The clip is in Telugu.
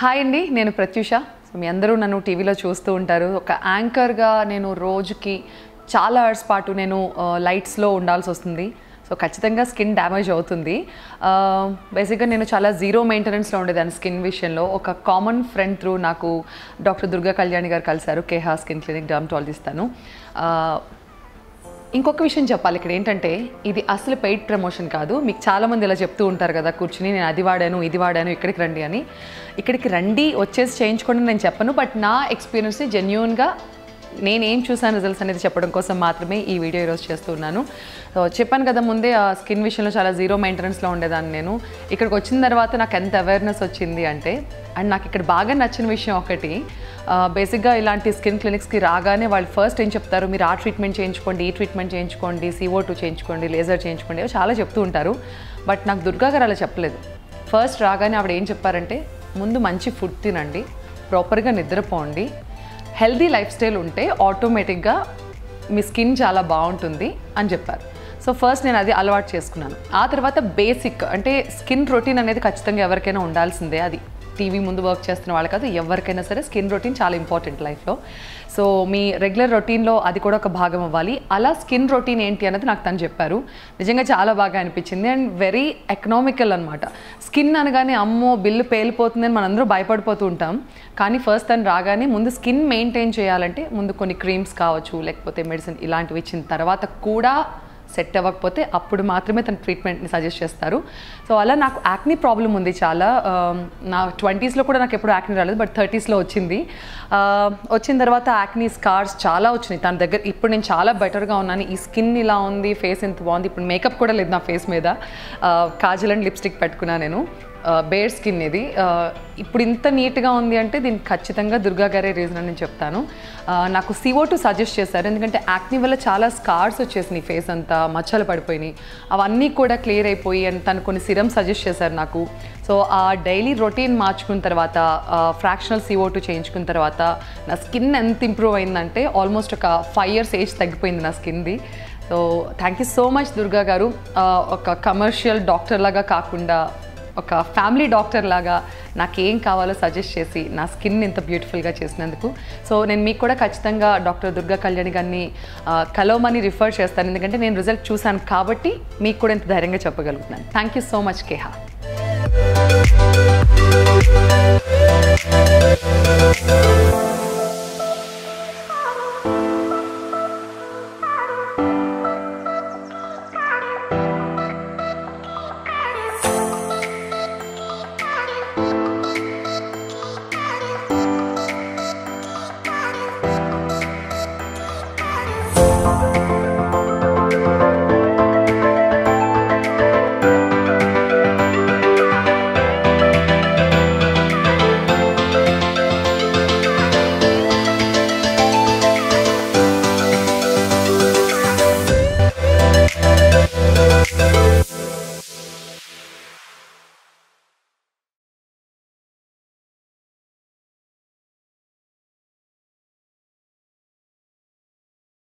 హాయ్ అండి, నేను ప్రత్యూష. సో మీ అందరూ నన్ను టీవీలో చూస్తూ ఉంటారు. ఒక యాంకర్గా నేను రోజుకి చాలా అవర్స్ పాటు నేను లైట్స్లో ఉండాల్సి వస్తుంది. సో ఖచ్చితంగా స్కిన్ డ్యామేజ్ అవుతుంది. బేసిక్గా నేను చాలా జీరో మెయింటెనెన్స్లో ఉండేదాన్ని స్కిన్ విషయంలో. ఒక కామన్ ఫ్రెండ్ త్రూ నాకు డాక్టర్ దుర్గా కళ్యాణి గారు కలిశారు. Keha skin clinic dermatologist. ఇంకొక విషయం చెప్పాలి ఇక్కడ ఏంటంటే, ఇది అసలు పెయిడ్ ప్రమోషన్ కాదు. మీకు చాలామంది ఇలా చెప్తూ ఉంటారు కదా కూర్చుని, నేను అది వాడాను ఇది వాడాను ఇక్కడికి రండి అని. ఇక్కడికి రండి వచ్చేసి చేయించుకోండి నేను చెప్పను. బట్ నా ఎక్స్పీరియన్స్ని జెన్యూన్గా నేనేం చూసాను రిజల్ట్స్ అనేది చెప్పడం కోసం మాత్రమే ఈ వీడియో ఈరోజు చేస్తున్నాను. సో చెప్పాను కదా ముందే, ఆ స్కిన్ విషయంలో చాలా జీరో మెయింటెనెన్స్లో ఉండేదాన్ని నేను. ఇక్కడికి వచ్చిన తర్వాత నాకు ఎంత అవేర్నెస్ వచ్చింది అంటే, అండ్ నాకు ఇక్కడ బాగా నచ్చిన విషయం ఒకటి, బేసిక్గా ఇలాంటి స్కిన్ క్లినిక్స్కి రాగానే వాళ్ళు ఫస్ట్ ఏం చెప్తారు, మీరు ఆ ట్రీట్మెంట్ చేయించుకోండి, ఈ ట్రీట్మెంట్ చేయించుకోండి, CO2 చేయించుకోండి, లేజర్ చేయించుకోండి, చాలా చెప్తూ ఉంటారు. బట్ నాకు దుర్గా గారు అలా చెప్పలేదు. ఫస్ట్ రాగానే ఆవిడ ఏం చెప్పారంటే, ముందు మంచి ఫుడ్ తినండి, ప్రాపర్గా నిద్రపోండి, హెల్దీ లైఫ్ స్టైల్ ఉంటే ఆటోమేటిక్గా మీ స్కిన్ చాలా బాగుంటుంది అని చెప్పారు. సో ఫస్ట్ నేను అది అలవాటు చేసుకున్నాను. ఆ తర్వాత బేసిక్ అంటే స్కిన్ రొటీన్ అనేది ఖచ్చితంగా ఎవరికైనా ఉండాల్సిందే. అది టీవీ ముందు వర్క్ చేస్తున్న వాళ్ళు కాదు, ఎవరికైనా సరే స్కిన్ రొటీన్ చాలా ఇంపార్టెంట్ లైఫ్లో. సో మీ రెగ్యులర్ రొటీన్లో అది కూడా ఒక భాగం అవ్వాలి. అలా స్కిన్ రొటీన్ ఏంటి అన్నది నాకు తను చెప్పారు. నిజంగా చాలా బాగా అనిపించింది అండ్ వెరీ ఎకనామికల్ అనమాట. స్కిన్ అనగానే అమ్మో బిల్లు పేలిపోతుందని మనందరూ భయపడిపోతూ ఉంటాం. కానీ ఫస్ట్ తను రాగానే ముందు స్కిన్ మెయింటైన్ చేయాలంటే ముందు కొన్ని క్రీమ్స్ కావచ్చు, లేకపోతే మెడిసిన్ ఇలాంటివి ఇచ్చిన తర్వాత కూడా సెట్ అవ్వకపోతే అప్పుడు మాత్రమే తన ట్రీట్మెంట్ని సజెస్ట్ చేస్తారు. సో అలా నాకు యాక్నీ ప్రాబ్లం ఉంది చాలా. నా 20స్లో కూడా నాకు ఎప్పుడు యాక్నీ రాలేదు, బట్ 30స్లో వచ్చింది. వచ్చిన తర్వాత యాక్నీ స్కార్స్ చాలా వచ్చినాయి తన దగ్గర. ఇప్పుడు నేను చాలా బెటర్గా ఉన్నాను. ఈ స్కిన్ ఇలా ఉంది, ఫేస్ ఎంత బాగుంది. ఇప్పుడు మేకప్ కూడా లేదు నా ఫేస్ మీద. కాజల్ అండ్ లిప్స్టిక్ పెట్టుకున్నాను నేను. బేర్ స్కిన్ ఇది. ఇప్పుడు ఇంత నీట్గా ఉంది అంటే దీనికి ఖచ్చితంగా దుర్గా గారే రీజన్ అని నేను చెప్తాను. నాకు CO2 సజెస్ట్ చేశారు, ఎందుకంటే యాక్నీ వల్ల చాలా స్కార్స్ వచ్చేసినాయి, ఫేస్ అంతా మచ్చలు పడిపోయినాయి. అవన్నీ కూడా క్లియర్ అయిపోయి అండ్ తను కొన్ని సిరమ్ సజెస్ట్ చేశారు నాకు. సో ఆ డైలీ రొటీన్ మార్చుకున్న తర్వాత, ఫ్రాక్షనల్ CO2 చేయించుకున్న తర్వాత నా స్కిన్ ఎంత ఇంప్రూవ్ అయిందంటే ఆల్మోస్ట్ ఒక 5 years ఏజ్ తగ్గిపోయింది నా స్కిన్ది. So thank you so much Durga గారు. ఒక కమర్షియల్ డాక్టర్ లాగా కాకుండా ఒక ఫ్యామిలీ డాక్టర్ లాగా నాకేం కావాలో సజెస్ట్ చేసి నా స్కిన్ ఇంత బ్యూటిఫుల్గా చేసినందుకు. సో నేను మీకు కూడా ఖచ్చితంగా డాక్టర్ దుర్గా కళ్యాణి గారిని కలవమని రిఫర్ చేస్తాను, ఎందుకంటే నేను రిజల్ట్ చూశాను కాబట్టి మీకు కూడా ఇంత ధైర్యంగా చెప్పగలుగుతున్నాను. Thank you so much Keha.